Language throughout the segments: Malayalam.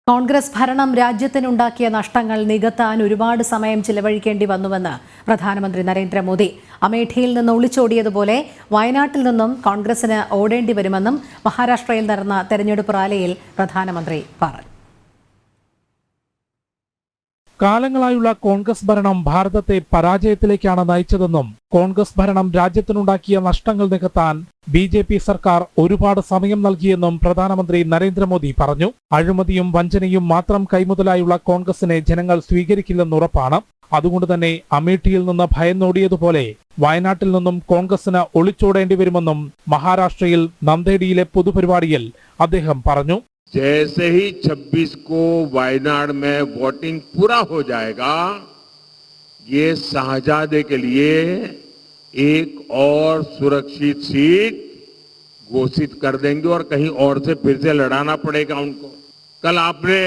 കോൺഗ്രസ് ഭരണം രാജ്യത്തിനുണ്ടാക്കിയ നഷ്ടങ്ങൾ നികത്താൻ ഒരുപാട് സമയം ചിലവഴിക്കേണ്ടി വന്നുവെന്ന് പ്രധാനമന്ത്രി നരേന്ദ്രമോദി. അമേഠിയിൽ നിന്ന് ഒളിച്ചോടിയതുപോലെ വയനാട്ടിൽ നിന്നും കോൺഗ്രസിന് ഓടേണ്ടി വരുമെന്നും മഹാരാഷ്ട്രയിൽ നടന്ന തെരഞ്ഞെടുപ്പ് റാലിയിൽ പ്രധാനമന്ത്രി പറഞ്ഞു. കാലങ്ങളായുള്ള കോൺഗ്രസ് ഭരണം ഭാരതത്തെ പരാജയത്തിലേക്കാണ് നയിച്ചതെന്നും കോൺഗ്രസ് ഭരണം രാജ്യത്തിനുണ്ടാക്കിയ നഷ്ടങ്ങൾ നികത്താൻ BJP സർക്കാർ ഒരുപാട് സമയം നൽകിയെന്നും പ്രധാനമന്ത്രി നരേന്ദ്രമോദി പറഞ്ഞു. അഴിമതിയും വഞ്ചനയും മാത്രം കൈമുതലായുള്ള കോൺഗ്രസിനെ ജനങ്ങൾ സ്വീകരിക്കില്ലെന്നുറപ്പാണ്. അതുകൊണ്ട് തന്നെ അമേഠിയിൽ നിന്ന് ഭയന്നോടിയതുപോലെ വയനാട്ടിൽ നിന്നും കോൺഗ്രസിന് ഒളിച്ചോടേണ്ടി വരുമെന്നും മഹാരാഷ്ട്രയിൽ നന്ദേഡിയിലെ പൊതുപരിപാടിയിൽ അദ്ദേഹം പറഞ്ഞു. जैसे ही 26 को वायनाड में वोटिंग पूरा हो जाएगा, ये शाहजादे के लिए एक और सुरक्षित सीट घोषित कर देंगे और कहीं और से फिर से लड़ाना पड़ेगा उनको। कल आपने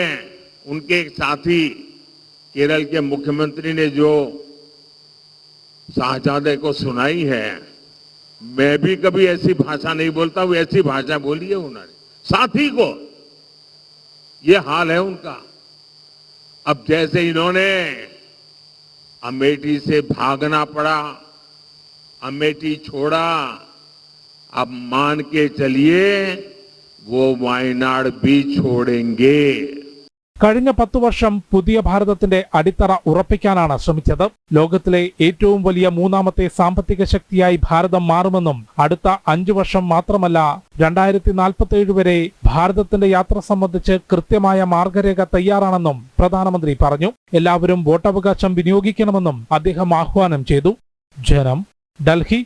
उनके एक साथी केरल के मुख्यमंत्री ने जो शाहजादे को सुनाई है, मैं भी कभी ऐसी भाषा नहीं बोलता, वो ऐसी भाषा बोली है उन्होंने साथी को। ये हाल है उनका। अब जैसे इन्होंने अमेठी से भागना पड़ा, अमेठी छोड़ा, अब मान के चलिए वो वायनाड भी छोड़ेंगे. കഴിഞ്ഞ 10 വർഷം പുതിയ ഭാരതത്തിന്റെ അടിത്തറ ഉറപ്പിക്കാനാണ് ശ്രമിച്ചത്. ലോകത്തിലെ ഏറ്റവും വലിയ മൂന്നാമത്തെ സാമ്പത്തിക ശക്തിയായി ഭാരതം മാറുമെന്നും അടുത്ത 5 വർഷം മാത്രമല്ല 2047 വരെ ഭാരതത്തിന്റെ യാത്ര സംബന്ധിച്ച് കൃത്യമായ മാർഗരേഖ തയ്യാറാണെന്നും പ്രധാനമന്ത്രി പറഞ്ഞു. എല്ലാവരും വോട്ടവകാശം വിനിയോഗിക്കണമെന്നും അദ്ദേഹം ആഹ്വാനം ചെയ്തു. ജനം, ഡൽഹി.